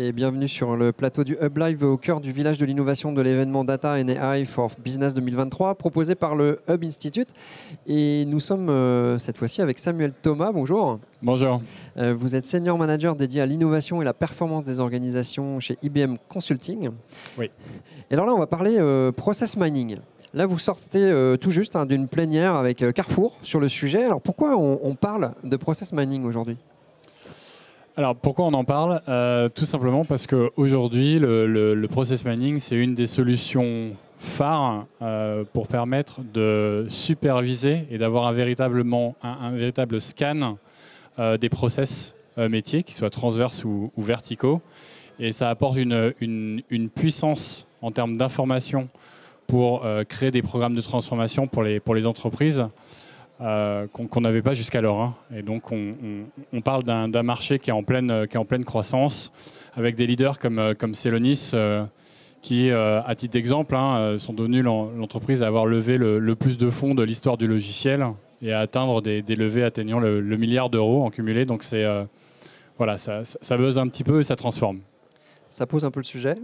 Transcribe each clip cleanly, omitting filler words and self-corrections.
et bienvenue sur le plateau du Hub Live au cœur du village de l'innovation de l'événement Data and AI for Business 2023 proposé par le Hub Institute. Et nous sommes cette fois-ci avec Samuel Thomas. Bonjour. Bonjour. Vous êtes senior manager dédié à l'innovation et la performance des organisations chez IBM Consulting. Oui. Et alors là, on va parler process mining. Là, vous sortez tout juste d'une plénière avec Carrefour sur le sujet. Alors pourquoi on parle de process mining aujourd'hui ? Alors pourquoi on en parle ? Tout simplement parce qu'aujourd'hui, le process mining, c'est une des solutions phares pour permettre de superviser et d'avoir un véritable scan des process métiers, qu'ils soient transverses ou verticaux. Et ça apporte une puissance en termes d'information pour créer des programmes de transformation pour les entreprises qu'on n'avait pas jusqu'alors. Hein. Et donc on parle d'un marché qui est en pleine croissance, avec des leaders comme Celonis, qui, à titre d'exemple, sont devenus l'entreprise à avoir levé le plus de fonds de l'histoire du logiciel et à atteindre des levées atteignant le milliard d'euros en cumulé. Donc voilà, ça buzz un petit peu et ça transforme. Ça pose un peu le sujet,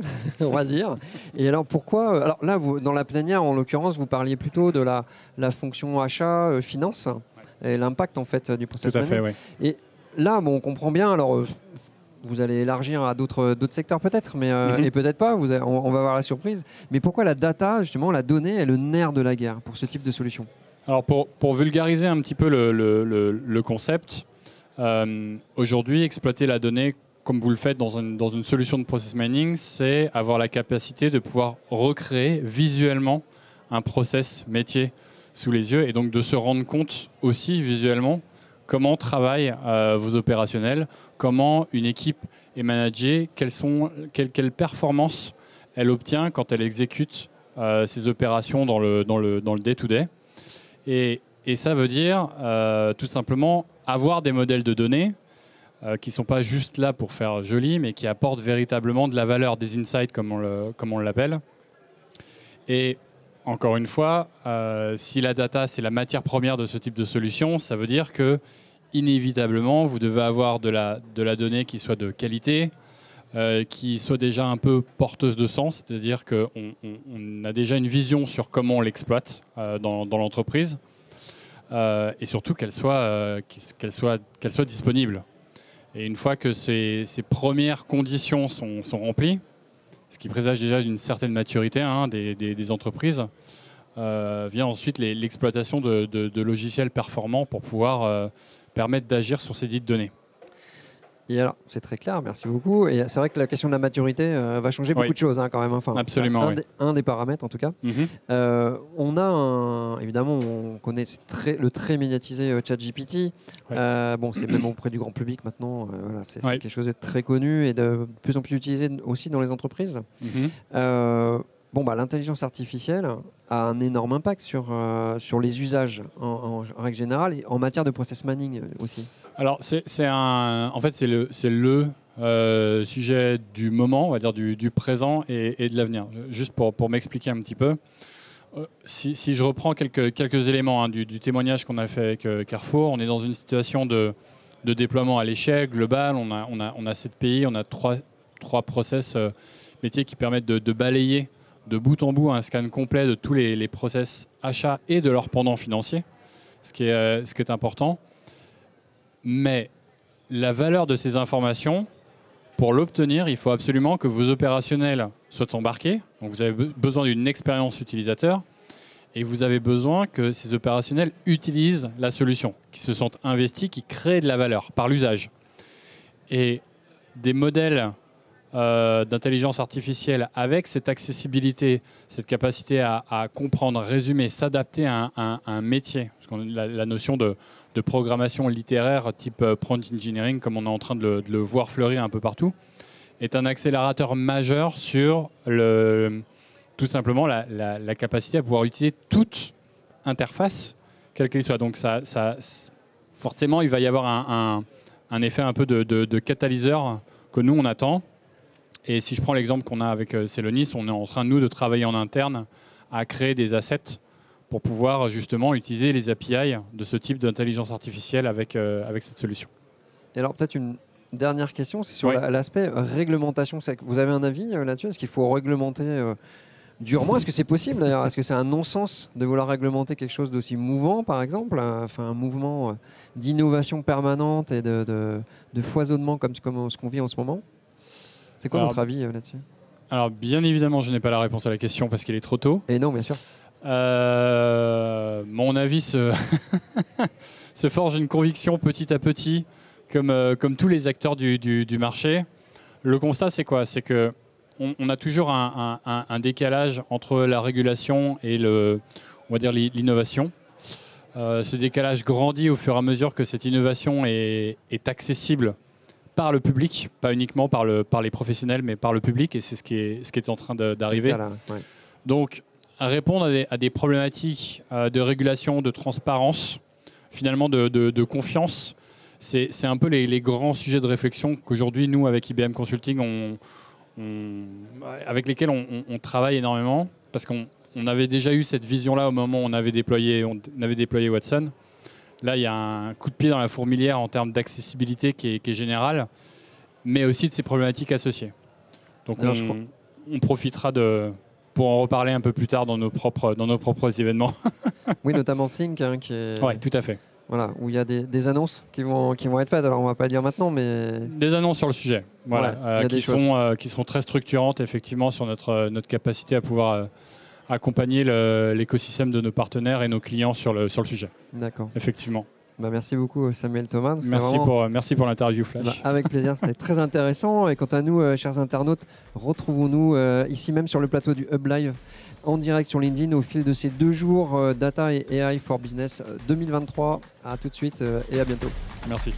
on va dire. Et alors pourquoi... Alors là, dans la plénière, en l'occurrence, vous parliez plutôt de la fonction achat, finance, et l'impact en fait du process mining. Tout à fait, oui. Et là, on comprend bien. Alors, vous allez élargir à d'autres secteurs peut-être, mais et peut-être pas. On va voir la surprise. Mais pourquoi la data, justement, la donnée, est le nerf de la guerre pour ce type de solution ? Alors pour vulgariser un petit peu le concept, aujourd'hui, exploiter la donnée comme vous le faites dans une solution de process mining, c'est avoir la capacité de pouvoir recréer visuellement un process métier sous les yeux et donc de se rendre compte aussi visuellement comment travaillent vos opérationnels, comment une équipe est managée, quelles performances elle obtient quand elle exécute ses opérations dans le day-to-day. Et ça veut dire tout simplement avoir des modèles de données qui ne sont pas juste là pour faire joli, mais qui apportent véritablement de la valeur, des insights, comme on l'appelle. Et encore une fois, si la data, c'est la matière première de ce type de solution, ça veut dire que, inévitablement, vous devez avoir de la donnée qui soit de qualité, qui soit déjà un peu porteuse de sens, c'est-à-dire qu'on a déjà une vision sur comment on l'exploite dans l'entreprise, et surtout qu'elle soit disponible. Et une fois que ces premières conditions sont remplies, ce qui présage déjà d'une certaine maturité des entreprises, vient ensuite l'exploitation de logiciels performants pour pouvoir permettre d'agir sur ces dites données. Et alors, c'est très clair, merci beaucoup. Et c'est vrai que la question de la maturité va changer beaucoup de choses quand même. Enfin, absolument. Un des paramètres en tout cas. On a évidemment, on connaît le très médiatisé ChatGPT. C'est même auprès du grand public maintenant. C'est quelque chose de très connu et de plus en plus utilisé aussi dans les entreprises. L'intelligence artificielle a un énorme impact sur les usages en règle générale et en matière de process mining aussi. Alors, c'est le sujet du moment, on va dire du présent et de l'avenir. Juste pour m'expliquer un petit peu, si je reprends quelques éléments du témoignage qu'on a fait avec Carrefour, on est dans une situation de déploiement à l'échelle globale. On a 7 pays, on a trois process métiers qui permettent de balayer de bout en bout un scan complet de tous les process achats et de leurs pendants financiers, ce qui est important. Mais la valeur de ces informations, pour l'obtenir, il faut absolument que vos opérationnels soient embarqués. Donc vous avez besoin d'une expérience utilisateur et vous avez besoin que ces opérationnels utilisent la solution, qu'ils se sentent investis, qu'ils créent de la valeur par l'usage. Et des modèles d'intelligence artificielle avec cette accessibilité, cette capacité à comprendre, résumer, s'adapter à un métier. Parce qu'on a la notion de programmation littéraire type prompt engineering, comme on est en train de le voir fleurir un peu partout, est un accélérateur majeur sur tout simplement la capacité à pouvoir utiliser toute interface, quelle qu'elle soit. Donc forcément, il va y avoir un effet un peu de catalyseur que nous, on attend. Et si je prends l'exemple qu'on a avec Celonis, on est en train, nous, de travailler en interne à créer des assets pour pouvoir justement utiliser les API de ce type d'intelligence artificielle avec cette solution. Et alors peut-être une Dernière question, c'est sur Oui. l'aspect réglementation. Vous avez un avis là-dessus? Est-ce qu'il faut réglementer durement? Est-ce que c'est possible d'ailleurs? Est-ce que c'est un non-sens de vouloir réglementer quelque chose d'aussi mouvant, par exemple, enfin, un mouvement d'innovation permanente et de foisonnement comme ce qu'on vit en ce moment? C'est quoi votre avis là-dessus? Alors, bien évidemment, je n'ai pas la réponse à la question parce qu'il est trop tôt. Et non, bien sûr. Mon avis se forge une conviction petit à petit, comme tous les acteurs du marché. Le constat, c'est quoi? C'est que on a toujours un décalage entre la régulation et on va dire l'innovation. Ce décalage grandit au fur et à mesure que cette innovation est accessible par le public, pas uniquement par les professionnels, mais par le public, et c'est ce qui est en train d'arriver. Ouais. Donc, répondre à des problématiques de régulation, de transparence, finalement de confiance, c'est un peu les grands sujets de réflexion qu'aujourd'hui, nous, avec IBM Consulting, avec lesquels on travaille énormément, parce qu'on avait déjà eu cette vision-là au moment où on avait déployé Watson. Là, il y a un coup de pied dans la fourmilière en termes d'accessibilité qui est général, mais aussi de ces problématiques associées. Donc, on profitera pour en reparler un peu plus tard dans nos propres événements. Oui, notamment Think, qui est... Oui, tout à fait. Voilà, où il y a des annonces qui vont être faites. Alors, on ne va pas dire maintenant, mais... Des annonces sur le sujet, voilà, ouais, qui sont très structurantes, effectivement, sur notre capacité à pouvoir accompagner l'écosystème de nos partenaires et nos clients sur le sujet. D'accord. Effectivement. Bah, merci beaucoup, Samuel Thomas. Merci pour l'interview, Flash. Bah, avec plaisir, c'était très intéressant. Et quant à nous, chers internautes, retrouvons-nous ici même sur le plateau du Hub Live, en direct sur LinkedIn au fil de ces 2 jours Data et AI for Business 2023. À tout de suite et à bientôt. Merci.